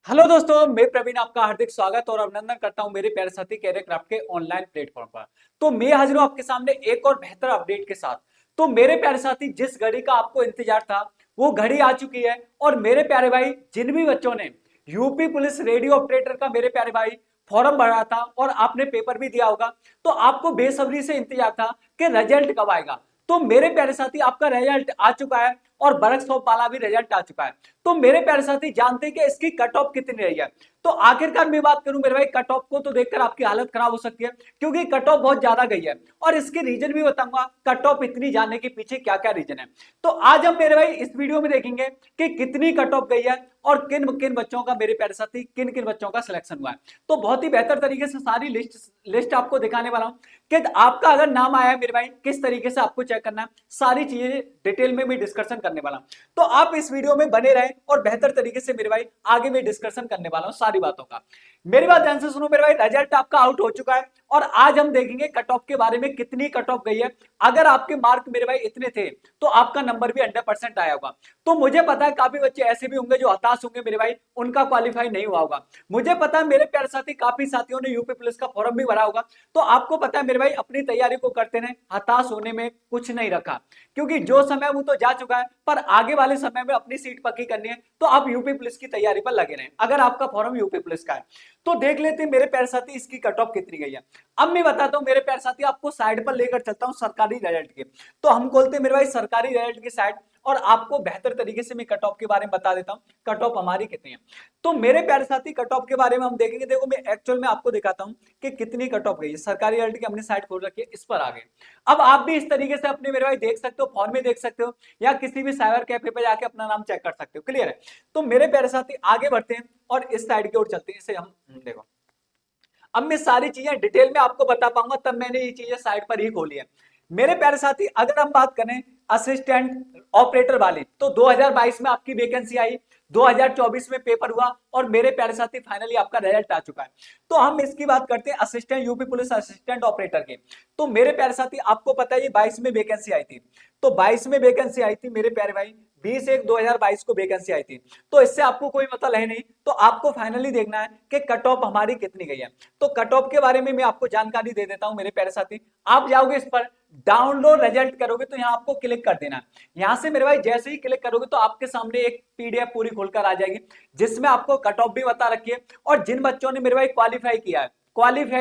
Hello दोस्तों, मैं प्रवीण आपका हार्दिक स्वागत और अभिनंदन करता हूं मेरे प्यारे साथी कैरियर क्राफ्ट के ऑनलाइन प्लेटफॉर्म पर। तो मैं हाजिर हूं आपके सामने एक और बेहतर अपडेट के साथ। तो मेरे प्यारे साथी, जिस घड़ी का आपको इंतजार था वो घड़ी आ चुकी है। और मेरे प्यारे भाई, जिन भी बच्चों ने यूपी पुलिस रेडियो ऑपरेटर का मेरे प्यारे भाई फॉर्म भरा था और आपने पेपर भी दिया होगा, तो आपको बेसब्री से इंतजार था कि रिजल्ट कब आएगा। तो मेरे प्यारे साथी, आपका रिजल्ट आ चुका है और वर्कशॉप वाला भी रिजल्ट आ चुका है। तो मेरे प्यारे साथी, जानते हैं कि इसकी कट ऑफ कितनी रही है। तो आखिरकार मैं बात करूं मेरे भाई, कट ऑफ को तो देखकर आपकी हालत खराब हो सकती है, क्योंकि कट ऑफ बहुत ज्यादा गई है। और इसके रीजन भी बताऊंगा, कट ऑफ इतनी जाने के पीछे क्या क्या रीजन है। तो आज हम मेरे भाई इस वीडियो में देखेंगे कि कितनी कट ऑफ गई है और किन किन बच्चों का, मेरे प्यारे साथी, किन किन बच्चों का सिलेक्शन हुआ है। तो बहुत ही बेहतर तरीके से सारी लिस्ट आपको दिखाने वाला हूं कि आपका अगर नाम आया है मेरे भाई, किस तरीके से आपको चेक करना है, सारी चीजें डिटेल में भी डिस्कशन करने वाला हूं। तो आप इस वीडियो में बने रहें और बेहतर तरीके से मेरे भाई आगे मैं डिस्कशन करने वाला हूं सारी बातों का। मेरी बात ध्यान से सुनो मेरे भाई, रिजल्ट आपका आउट हो चुका है और आज हम देखेंगे कट ऑफ के बारे में, कितनी कट ऑफ गई है। अगर आपके मार्क मेरे भाई इतने थे तो आपका नंबर भी 100% आया होगा। तो मुझे पता है काफी बच्चे ऐसे भी होंगे जो हताश होंगे मेरे भाई, उनका क्वालिफाई नहीं हुआ होगा। मुझे पता है मेरे प्यारे साथी, काफी साथियों ने यूपी पुलिस का फॉर्म भी भरा होगा। तो आपको पता है मेरे भाई, अपनी तैयारी को करते रहे, हताश होने में कुछ नहीं रखा, क्योंकि जो समय वो तो जा चुका है, पर आगे वाले समय में अपनी सीट पक्की करनी है। तो आप यूपी पुलिस की तैयारी पर लगे रहें अगर आपका फॉर्म यूपी पुलिस का है। तो देख लेते हैं मेरे प्यारे साथी इसकी कट ऑफ कितनी गई है। अब मैं बताता हूं मेरे प्यारे साथी, आपको साइड पर लेकर चलता हूं सरकारी रिजल्ट के। तो हम खोलते हैं मेरे भाई सरकारी रिजल्ट की साइड, और आपको बेहतर तरीके से मैं कट ऑफ के बारे में बता देता हूं, कट ऑफ हमारी कितनी है। तो मेरे प्यारे साथी, कट ऑफ के बारे में हम देखेंगे। देखो, मैं एक्चुअल में आपको दिखाता हूं कि कितनी कट ऑफ गई है। सरकारी रिजल्ट की हमने साइट खोल रखी है, इस पर आ गए। अब आप भी इस तरीके से अपने मेरे भाई देख सकते हो, फोन में देख सकते हो या किसी भी साइबर कैफे पे जाके अपना नाम चेक कर सकते हो। क्लियर है? तो मेरे प्यारे साथी, आगे बढ़ते हैं और इस साइड की ओर चलते हैं। इसे हम देखो, अब मैं सारी चीजें डिटेल में आपको बता पाऊंगा, तब मैंने ये चीजें साइड पर ही खोली है। मेरे प्यारे साथी, अगर हम बात करें असिस्टेंट ऑपरेटर वाली, तो 2022 में आपकी वैकेंसी आई, 2024 में पेपर हुआ और मेरे प्यारे साथी फाइनली आपका रिजल्ट आ चुका है। तो हम इसकी बात करते हैं assistant UP police assistant operator के। तो मेरे प्यारे साथी, आपको पता है ये 22 में वैकेंसी आई थी। तो 22 में वैकेंसी आई थी मेरे प्यारे भाई, 20/1/2022 को वैकेंसी आई थी। तो इससे आपको कोई मतलब है नहीं। तो आपको फाइनली देखना है कि कट ऑफ हमारी कितनी गई है। तो कट ऑफ के बारे में मैं आपको जानकारी दे देता हूं मेरे प्यारे साथी। आप जाओगे इस पर, डाउनलोड रिजल्ट करोगे, तो यहां आपको क्लिक कर देना है। यहां से मेरे भाई जैसे ही क्लिक करोगे तो आपके सामने एक पीडीएफ पूरी खुलकर आ जाएगी, जिसमें आपको कट ऑफ भी बता रखी है और जिन बच्चों ने मेरे भाई क्वालिफाई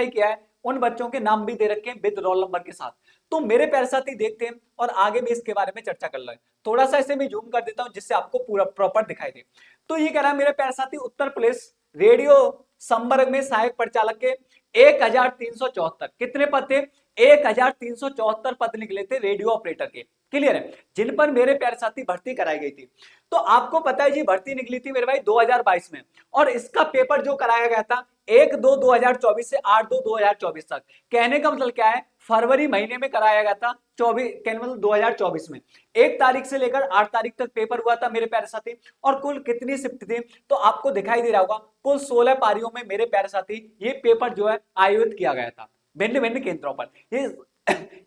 किया है उन बच्चों के नाम भी दे रखे हैं विद रोल नंबर के साथ। तो मेरे प्यारे साथी, देखते हैं और आगे भी इसके बारे में चर्चा कर लेंगे। थोड़ा सा इसे मैं जूम कर देता हूं जिससे आपको पूरा प्रॉपर दिखाई दे। तो ये कह रहा है मेरे प्यारे साथी, उत्तर प्रदेश रेडियो संवर्ग में सहायक परिचालक के 1374 कितने पद थे? 1374 पद निकले थे रेडियो ऑपरेटर के। क्लियर है? जिन पर मेरे प्यारे साथी भर्ती कराई गई थी। तो आपको पता है जी, भर्ती निकली थी मेरे भाई 2022 में, और इसका पेपर जो कराया गया था 1/2/2024 से 8/2/2024 तक। कहने का मतलब क्या है, फरवरी महीने में कराया गया था, 24 मतलब 2024 में 1 तारीख से लेकर 8 तारीख तक पेपर हुआ था मेरे प्यारे साथी। और कुल कितनी शिफ्ट थी, तो आपको दिखाई दे रहा होगा, कुल 16 पारियों में मेरे प्यारे साथी ये पेपर जो है आयोजित किया गया था भिन्न भिन्न केंद्रों पर।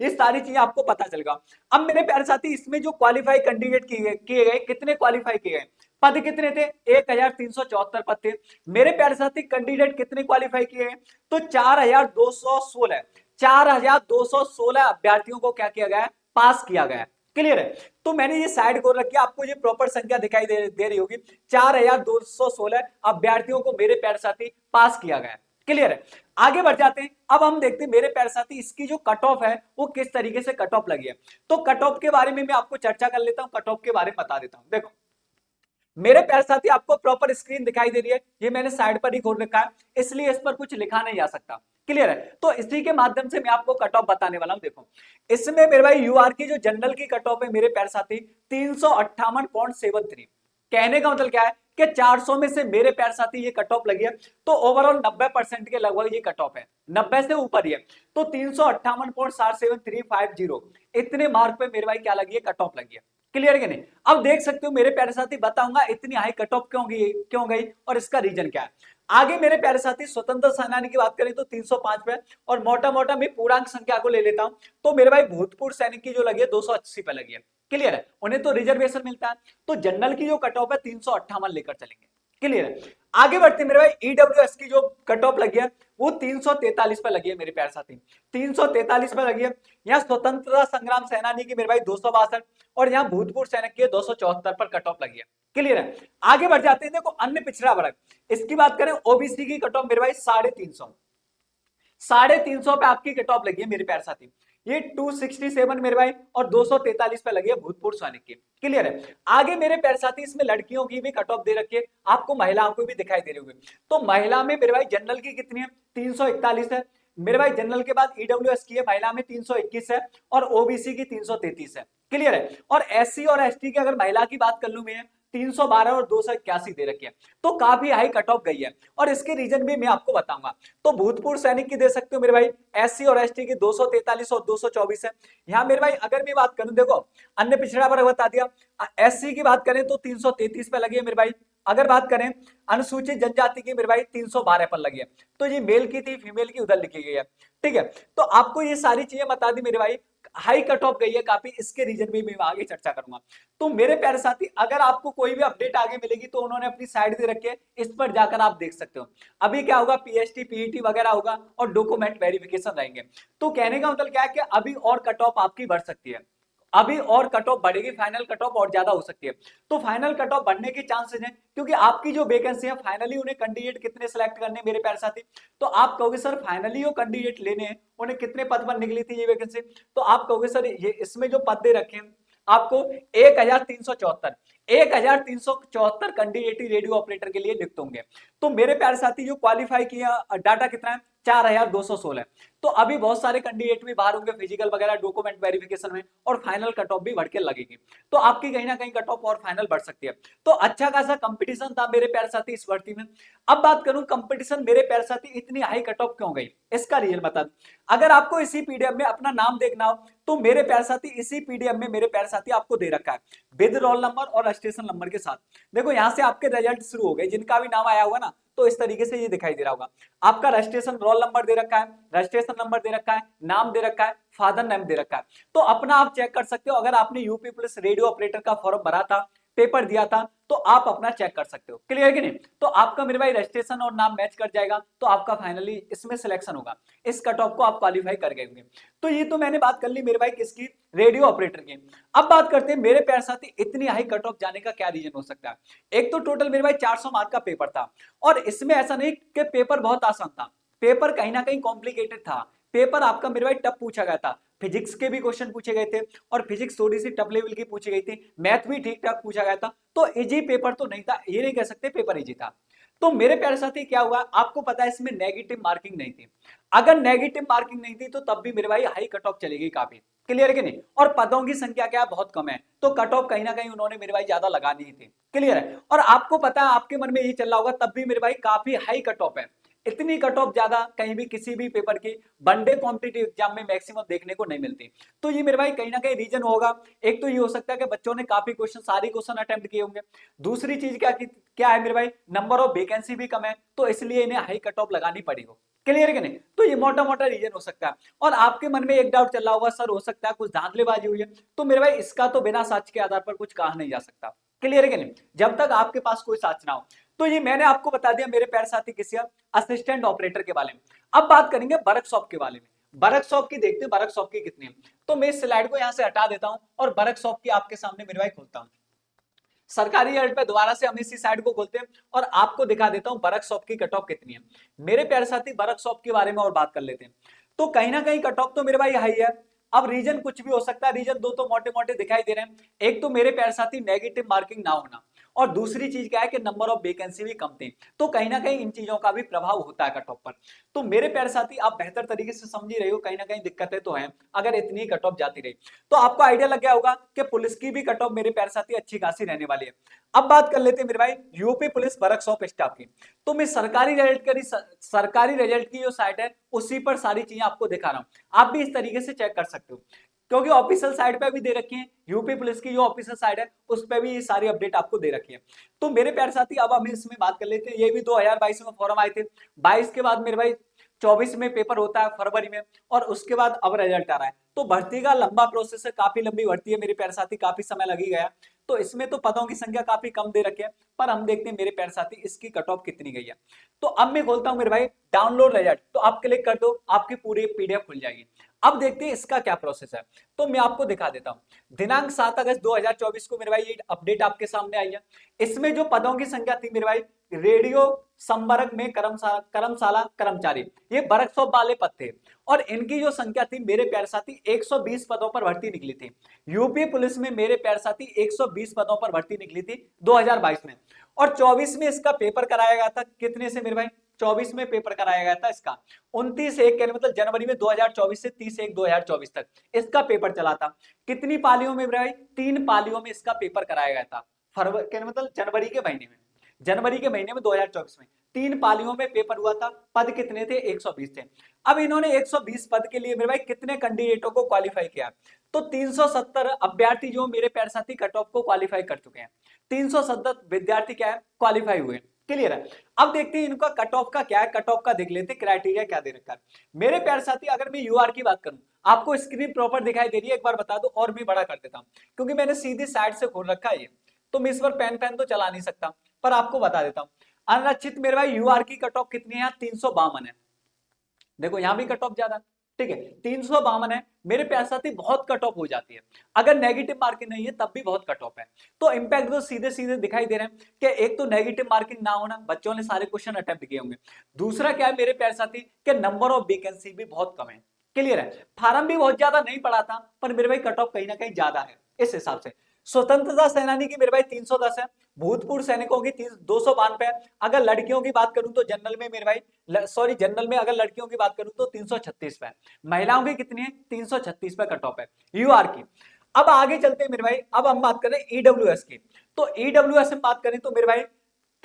ये सारी चीजें आपको पता चलेगा। अब मेरे प्यारे साथी, इसमें जो क्वालिफाई कैंडिडेट किए गए, कितने क्वालिफाई किए गए, पद कितने थे? 1374 पद थे। मेरे प्यारे साथी, कैंडिडेट कितने क्वालिफाई किए गए? तो 4216 अभ्यर्थियों को क्या किया गया है? पास किया गया है। क्लियर है? तो मैंने ये साइड को रखी, आपको ये प्रॉपर संख्या दिखाई दे रही होगी। 4216 अभ्यर्थियों को मेरे प्यारे साथी पास किया गया है। क्लियर है? आगे बढ़ जाते हैं। अब हम देखते हैं मेरे प्यारे साथी, इसकी जो कट ऑफ है वो किस तरीके से कट ऑफ लगी है। तो कट ऑफ के बारे में मैं आपको चर्चा कर लेता हूं, कट ऑफ के बारे में बता देता हूं। देखो मेरे प्यारे साथी, आपको प्रॉपर स्क्रीन दिखाई दे रही है, ये मैंने साइड पर ही खोल रखा है, इसलिए इस पर कुछ लिखा नहीं जा सकता। क्लियर है? तो इसी के माध्यम से मैं आपको कट ऑफ बताने वाला हूं। देखो, इसमें मेरे भाई यूआर की जो जनरल की कट ऑफ है मेरे प्यारे साथी 358.73। कहने का मतलब क्या है कि 400 में से मेरे प्यारे साथी ये कट ऑफ लगी है। तो ओवरऑल 90% के लगभग ये कट ऑफ है, 90 से ऊपर ही है। तो 358.7350 इतने मार्क पे मेरे भाई क्या लगी है? कट ऑफ लगी है। क्लियर है नहीं? अब देख सकते हो मेरे प्यारे साथी, बताऊंगा इतनी हाई कट ऑफ क्यों गई और इसका रीजन क्या है। आगे मेरे प्यारे साथी, स्वतंत्र सेनानी की बात करें तो 305 पे, और मोटा मोटा मैं पूर्णांक संख्या को ले लेता हूं, तो मेरे भाई भूतपूर्व सैनिक की जो लगी है 280 पे लगी है। क्लियर है? उन्हें तो रिजर्वेशन मिलता है। तो जनरल की जो कट ऑफ है 358 लेकर चलेंगे। क्लियर है। आगे बढ़ते हैं मेरे भाई, ईडब्ल्यूएस की जो कट ऑफ लगी है वो 343 पे लगी है मेरे प्यारे साथी, 343 पे लगी है। यहाँ स्वतंत्रता संग्राम सेनानी की मेरे भाई 262 और यहाँ भूतपूर्व सैनिक की 274 पर कट ऑफ लगी है। क्लियर है। आगे बढ़ जाते हैं, देखो अन्य पिछड़ा वर्ग, इसकी बात करें ओबीसी की कट ऑफ मेरे भाई 350, 350 पे आपकी कट ऑफ लगी है मेरे प्यारे साथी। ये 267 मेरे भाई और 243 पे लगी है भूतपूर्व सैनिक की। क्लियर है। आगे मेरे प्यारे साथी इसमें लड़कियों की भी कट ऑफ दे रखी है, आपको महिलाओं को भी दिखाई दे रही होगी। तो महिला में मेरे भाई जनरल की कितनी है, 341 है मेरे भाई, जनरल के बाद ईडब्ल्यूएस की है महिला में 321 है और ओबीसी की 333 है। क्लियर है। और एससी और एसटी की अगर महिला की बात कर लूं मैं 312 और 281 दे रखी है, तो काफी हाई कट ऑफ गई है और इसके रीजन भी मैं आपको बताऊंगा। तो भूतपूर्व सैनिक की दे सकते हो मेरे भाई, एससी और एसटी की 243 और 224 है। यहाँ मेरे भाई अगर मैं बात करूं, देखो अन्य पिछड़ा वर्ग बता दिया, एससी की बात करें तो 333 पे लगी है मेरे भाई, अगर बात करें अनुसूचित जनजाति की मेरे भाई 312 पर लगी है। तो ये मेल की थी, फीमेल की उधर लिखी गई है। ठीक है। तो आपको ये सारी चीजें बता दी मेरे भाई, हाई कट ऑफ गई है काफी, इसके रीजन भी मैं आगे चर्चा करूंगा। तो मेरे प्यारे साथी अगर आपको कोई भी अपडेट आगे मिलेगी तो उन्होंने अपनी साइड दे रखी है, इस पर जाकर आप देख सकते हो। अभी क्या होगा, पीएचटी पीईटी वगैरह होगा और डॉक्यूमेंट वेरिफिकेशन रहेंगे। तो कहने का मतलब क्या है कि अभी और कट ऑफ आपकी बढ़ सकती है, अभी और कट ऑफ बढ़ेगी, फाइनल कट ऑफ और ज्यादा हो सकती है। तो फाइनल कट ऑफ बढ़ने के चांसेस हैं, क्योंकि आपकी जो वैकेंसी है फाइनली उन्हें कैंडिडेट कितने सिलेक्ट करने मेरे प्यारे साथी। तो आप कहोगे सर फाइनली वो कैंडिडेट लेने हैं, उन्हें कितने पद पर निकली थी ये वैकेंसी, तो आप कहोगे सर ये इसमें जो पद दे रखे हैं आपको 1374, 1374 कैंडिडेट रेडियो ऑपरेटर के लिए नियुक्त होंगे। तो मेरे प्यारे साथी जो क्वालिफाई किया डाटा कितना है, 4216। तो अभी बहुत सारे कैंडिडेट भी बाहर होंगे फिजिकल वगैरह डॉक्यूमेंट वेरिफिकेशन में, और फाइनल कट ऑफ भी बढ़ के लगेगी। तो आपकी कहीं ना कहीं कट ऑफ और फाइनल बढ़ सकती है। तो अच्छा खासा कंपटीशन था मेरे प्यारे साथी इस भर्ती में। अब बात करूं कंपटीशन मेरे प्यारे साथी इतनी हाई कट ऑफ क्यों गई, इसका रीजन बता दूं। अगर आपको इसी पीडीएफ में अपना नाम देखना हो तो मेरे प्यारे साथी इसी पीडीएफ में मेरे प्यारे साथी आपको दे रखा है विद रोल नंबर और रजिस्ट्रेशन नंबर के साथ। देखो यहां से आपके रिजल्ट शुरू हो गए, जिनका भी नाम आया होगा ना तो इस तरीके से ये दिखाई दे रहा होगा। आपका रजिस्ट्रेशन रोल नंबर दे रखा है, रजिस्ट्रेशन नंबर दे रखा है, नाम दे रखा है, फादर नेम दे रखा है। तो अपना आप चेक कर सकते हो, अगर आपने यूपी पुलिस रेडियो ऑपरेटर का फॉर्म भरा था, पेपर दिया था, तो आप अपना चेक कर सकते हो। क्लियर है कि नहीं। तो आपका मेरे भाई रजिस्ट्रेशन और नाम मैच कर जाएगा तो आपका फाइनली इसमें सिलेक्शन होगा, इस कट ऑफ को आप क्वालिफाई कर गए होंगे। तो ये तो मैंने बात कर ली मेरे भाई किसकी, रेडियो ऑपरेटर की। अब बात करते हैं मेरे प्यारे साथी इतनी हाई कट ऑफ जाने का क्या रीजन हो सकता है। एक तो टोटल मेरे भाई 400 मार्क का पेपर था, और इसमें ऐसा नहीं कि पेपर बहुत आसान था, पेपर कहीं ना कहीं कॉम्प्लिकेटेड था। पेपर आपका मेरे भाई टफ पूछा गया था, फिजिक्स के भी क्वेश्चन पूछे गए थे और फिजिक्स थोड़ी सी टफ लेवल की पूछी गई थी, मैथ भी ठीक ठाक पूछा गया था। तो इजी पेपर तो नहीं था, ये नहीं कह सकते पेपर इजी था। तो मेरे प्यारे साथी क्या हुआ, आपको पता है इसमें नेगेटिव मार्किंग नहीं थी। अगर नेगेटिव मार्किंग नहीं थी तो तब भी मेरे भाई हाई कट ऑफ चलेगी काफी। क्लियर है कि नहीं। और पदों की संख्या क्या है, बहुत कम है, तो कट ऑफ कहीं ना कहीं उन्होंने मेरे भाई ज्यादा लगानी ही थी। क्लियर है। और आपको पता है आपके मन में ये चल रहा होगा तब भी मेरे भाई काफी हाई कट ऑफ है, इतनी कट ऑफ ज्यादा कहीं भी किसी भी पेपर की वनडे कॉम्पिटिटिव एग्जाम में मैक्सिमम देखने को नहीं मिलती। तो ये मेरे भाई कहीं ना कहीं रीजन होगा। एक तो ये हो सकता है कि बच्चों ने काफी क्वेश्चन, सारे क्वेश्चन अटेम्प्ट किए होंगे। दूसरी चीज क्या है मेरे भाई, नंबर ऑफ वैकेंसी भी कम है, तो इसलिए इन्हें हाई कट ऑफ लगानी पड़ी हो। क्लियर है कि नहीं। तो ये मोटा मोटा रीजन हो सकता है। और आपके मन में एक डाउट चल रहा होगा सर हो सकता है कुछ धांधलेबाजी हुई है, तो मेरे भाई इसका तो बिना साक्ष्य के आधार पर कुछ कहा नहीं जा सकता। क्लियर है कि नहीं, जब तक आपके पास कोई साक्ष्य ना हो। तो ये मैंने आपको बता दिया मेरे प्यारे साथी किसी असिस्टेंट ऑपरेटर के बारे में। अब बात करेंगे वर्कशॉप के बारे में। वर्कशॉप की देखते हैं वर्कशॉप की कितनी है। तो मैं इस स्लाइड को यहां से हटा देता हूं और वर्कशॉप की आपके सामने मेरे भाई खोलता हूं। सरकारी रिजल्ट पे दोबारा से हम इसी साइड को खोलते हैं और आपको दिखा देता हूं वर्कशॉप की कट ऑफ कितनी है। मेरे प्यारे साथी वर्कशॉप के बारे में और बात कर लेते हैं। तो कहीं ना कहीं कट ऑफ तो मेरे भाई हाई है। अब रीजन कुछ भी हो सकता है, रीजन दो तो मोटे मोटे दिखाई दे रहे हैं। एक तो मेरे प्यारे साथी नेगेटिव मार्किंग ना होना, और दूसरी चीज क्या है कि नंबर ऑफ वैकेंसी भी कम थी। तो कहीं ना कहीं इन चीजों का भी प्रभाव होता है कट ऑफ पर। तो मेरे प्यारे साथी आप बेहतर तरीके से समझ ही रहे हो, कहीं ना कहीं दिक्कतें तो हैं अगर इतनी कट ऑफ जाती रही। तो आपको आइडिया लग गया होगा कि पुलिस की भी कट ऑफ मेरे प्यारे साथी अच्छी खासी रहने वाली है। अब बात कर लेते हैं मेरे भाई यूपी पुलिस वर्कशॉप स्टाफ की। तो मैं सरकारी रिजल्ट की जो साइट है उसी पर सारी चीजें आपको दिखा रहा हूं, आप भी इस तरीके से चेक कर सकते हो, क्योंकि ऑफिशियल साइट पे भी दे रखी है। यूपी पुलिस की जो ऑफिशियल साइट है उस पे भी ये सारी अपडेट आपको दे रखी है। तो मेरे प्यारे साथी अब हम इसमें बात कर लेते हैं। ये भी 2022 में फॉर्म आए थे, 22 के बाद मेरे भाई 24 में पेपर होता है फरवरी में, और उसके बाद अब रिजल्ट आ रहा है। तो भर्ती का लंबा प्रोसेस है, काफी लंबी भर्ती है मेरे प्यारे साथी, काफी समय लगी गया। तो इसमें तो पदों की संख्या काफी कम दे रखे हैं, पर हम देखते हैं मेरे प्यारे साथी इसकी कट ऑफ कितनी गई है। तो अब मैं बोलता हूं मेरे भाई डाउनलोड रिजल्ट, तो आप क्लिक कर दो, आपकी पूरी पीडीएफ खुल जाएगी। अब देखते हैं इसका क्या प्रोसेस है, तो मैं आपको दिखा देता हूं। दिनांक 7 अगस्त 2024 को मेरे भाई ये अपडेट आपके सामने आई है। इसमें जो पदों की संख्या थी मेरे भाई, रेडियो संवर्ग में कर्मशाला कर्मचारी, ये वर्कशॉप वाले पद थे, और इनकी जो संख्या थी मेरे प्यारे साथी 120 पदों पर भर्ती निकली थी। यूपी पुलिस में मेरे प्यारे साथी 120 पदों पर भर्ती निकली थी 2022 में, और 24 में इसका पेपर कराया गया था। कितने से मेरे भाई, 24 में पेपर कराया गया था इसका, 29/1 कहने मतलब जनवरी में 2024 से 30/1/2024 तक इसका पेपर चला था। कितनी पालियों में भाई, 3 पालियों में इसका पेपर कराया गया था। फरवरी कहने मतलब जनवरी के महीने में, 2024 में 3 पालियों में पेपर हुआ था। पद कितने थे, 120 थे। अब इन्होंने 120 पद के लिए मेरे भाई कितने कैंडिडेटों को क्वालिफाई किया, तो 370 अभ्यर्थी जो मेरे प्यारे साथी कट ऑफ को क्वालिफाई कर चुके हैं। 370 विद्यार्थी क्या है, क्वालिफाई हुए। क्लियर है। अब देखते हैं इनका कट ऑफ का क्या है, कट ऑफ का देख लेते हैं क्राइटेरिया क्या दे रखा है। मेरे प्यारे साथी अगर मैं यूआर की बात करूं, आपको स्क्रीन प्रॉपर दिखाई दे रही है, एक बार बता दो, और भी बड़ा कर देता हूं क्योंकि मैंने सीधी साइड से खोल रखा है ये, तो मैं इस पर पेन तो चला नहीं सकता, पर आपको बता देता हूं। अनरक्षित मेरे भाई यूआर की कट ऑफ कितनी है, 352 है। देखो यहां भी कट ऑफ ज्यादा, ठीक है, 352 है। मेरे प्यारे साथी बहुत कट ऑफ हो जाती है, अगर नेगेटिव मार्किंग नहीं है तब भी बहुत कट ऑफ है। तो इंपैक्ट तो सीधे सीधे दिखाई दे रहे हैं कि एक तो नेगेटिव मार्किंग ना होना, बच्चों ने सारे क्वेश्चन अटेम्प्ट किए होंगे। दूसरा क्या है मेरे प्यारे साथी कि नंबर ऑफ वैकेंसी भी बहुत कम है। क्लियर है। फार्म भी बहुत ज्यादा नहीं पड़ा था, पर मेरे भाई कट ऑफ कहीं ना कहीं ज्यादा है इस हिसाब से। स्वतंत्रता सेनानी की मेरे भाई 310 है, भूतपूर्व सैनिकों की 292 है। अगर लड़कियों की बात करूं तो जनरल में मेरे भाई, सॉरी जनरल में अगर लड़कियों की बात करूं तो 336 पे है। महिलाओं की कितनी है, 336 पे कट ऑफ है यूआर की। अब आगे चलते हैं मेरे भाई, अब हम बात करें ईडब्ल्यूएस की। तो ईडब्ल्यूएस में बात करें तो मेरे भाई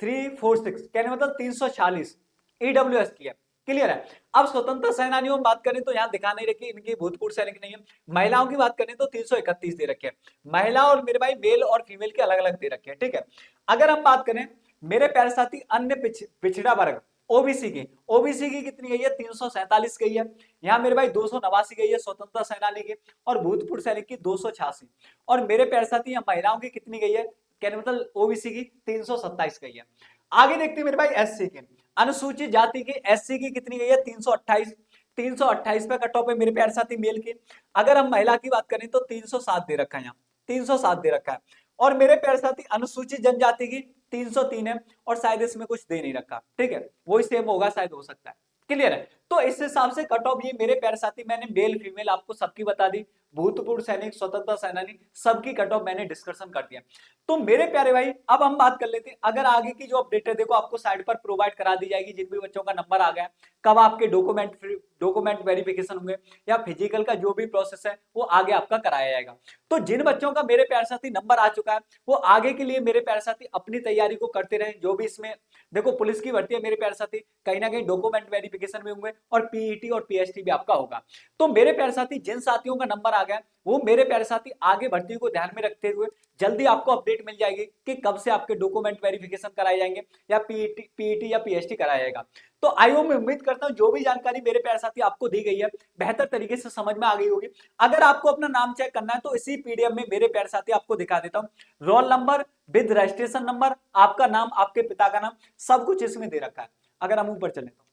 346 कहने मतलब 346 ईडब्ल्यूएस की है। क्लियर है। अब स्वतंत्र सेनानियों में बात करें तो यहां दिखा नहीं रखी, इनकी भूतपूर्व सैनिक नहीं है। महिलाओं की बात करें तो 331 दे रखे हैं। महिला और मेरे भाई मेल और फीमेल के अलग अलग दे रखे हैं, ठीक है। अगर हम बात करें मेरे प्यारे साथी अन्य पिछड़ा वर्ग ओबीसी की कितनी गई है, 347 गई है। यहाँ मेरे भाई 289 गई है स्वतंत्रता सेनानी की, और भूतपूर्व सैनिक की 286। और मेरे प्यारे साथी यहाँ महिलाओं की कितनी गई है, कहने मतलब ओबीसी की 327 गई है। आगे देखते हैं मेरे भाई एससी की, अनुसूचित जाति की एससी की कितनी गई है, 328। 328 पे कट ऑफ है मेरे प्यारे साथी मेल की। अगर हम महिला की बात करें तो 307 दे रखा है, यहाँ 307 दे रखा है। और मेरे प्यारे साथी अनुसूचित जनजाति की 303 है, और शायद इसमें कुछ दे नहीं रखा, ठीक है, वही सेम होगा, शायद हो सकता है। क्लियर है। तो इस हिसाब से कट ऑफ ये मेरे प्यारे साथी मैंने मेल फीमेल आपको सबकी बता दी, भूतपूर्व सैनिक स्वतंत्रता सेनानी सबकी कट ऑफ मैंने डिस्कशन कर दिया। तो मेरे प्यारे भाई अब हम बात कर लेते हैं, अगर आगे की जो अपडेट है देखो आपको साइड पर प्रोवाइड करा दी जाएगी, जिन भी बच्चों का नंबर आ गया, कब आपके डॉक्यूमेंट वेरिफिकेशन होंगे या फिजिकल का जो भी प्रोसेस है वो आगे आपका कराया जाएगा। तो जिन बच्चों का मेरे प्यारे साथी नंबर आ चुका है वो आगे के लिए मेरे प्यारे साथी अपनी तैयारी को करते रहे। जो भी इसमें देखो पुलिस की भर्ती है मेरे प्यारे साथी, कहीं ना कहीं डॉक्यूमेंट वेरिफिकेशन भी होंगे, और पीईटी और पीएचटी भी आपका होगा। तो मेरे प्यारे साथी जिन साथियों का नंबर आ गया वो मेरे प्यारे साथी आगे भर्ती को ध्यान में रखते हुए जल्दी आपको अपडेट मिल जाएगी कि कब से आपके डॉक्यूमेंट वेरिफिकेशन कराए जाएंगे या पीईटी या पीएचटी कराया जाएगा। तो आईओ में उम्मीद करता हूं जो भी जानकारी मेरे प्यारे साथी आपको दी गई है बेहतर तरीके से समझ में आ गई होगी। अगर आपको अपना नाम चेक करना है तो इसी पीडीएफ में मेरे प्यारे साथी आपको दिखा देता हूं, roll number with registration number, आपका नाम, आपके पिता का नाम, सब कुछ इसमें दे रखा है। अगर हम ऊपर चले तो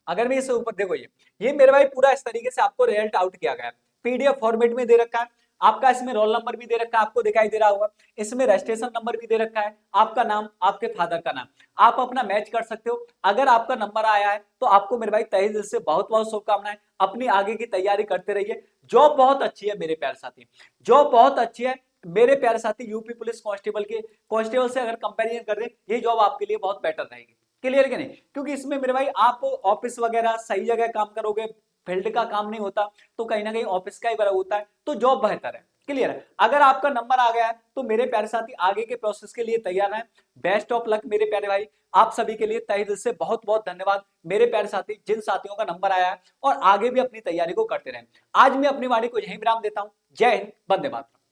अगर मैं इसे ऊपर देखो, ये मेरे भाई पूरा इस तरीके से आपको रिजल्ट आउट किया गया है, पीडीएफ फॉर्मेट में दे रखा है। आपका इसमें रोल नंबर भी दे रखा है, आपको दिखाई दे रहा होगा, इसमें रजिस्ट्रेशन नंबर भी दे रखा है, आपका नाम, आपके फादर का नाम, आप अपना मैच कर सकते हो। अगर आपका नंबर आया है तो आपको मेरे भाई तहे दिल से बहुत बहुत शुभकामनाएं, अपनी आगे की तैयारी करते रहिए। जॉब बहुत अच्छी है मेरे प्यारे साथी, जॉब बहुत अच्छी है मेरे प्यारे साथी। यूपी पुलिस कांस्टेबल से अगर कंपेरिजन कर दे, ये जॉब आपके लिए बहुत बेटर रहेगी। क्लियर कि नहीं, क्योंकि इसमें मेरे भाई आप ऑफिस वगैरह सही जगह काम करोगे, फील्ड का काम नहीं होता, तो कहीं ना कहीं ऑफिस का ही बड़ा होता है, तो जॉब बेहतर है। क्लियर है। अगर आपका नंबर आ गया है तो मेरे प्यारे साथी आगे के प्रोसेस के लिए तैयार हैं। बेस्ट ऑफ लक मेरे प्यारे भाई, आप सभी के लिए तहे दिल से बहुत बहुत धन्यवाद मेरे प्यारे साथी, जिन साथियों का नंबर आया है और आगे भी अपनी तैयारी को करते रहें। आज मैं अपनी वाणी को यहीं विराम देता हूं। जय हिंद, वंदे मातरम।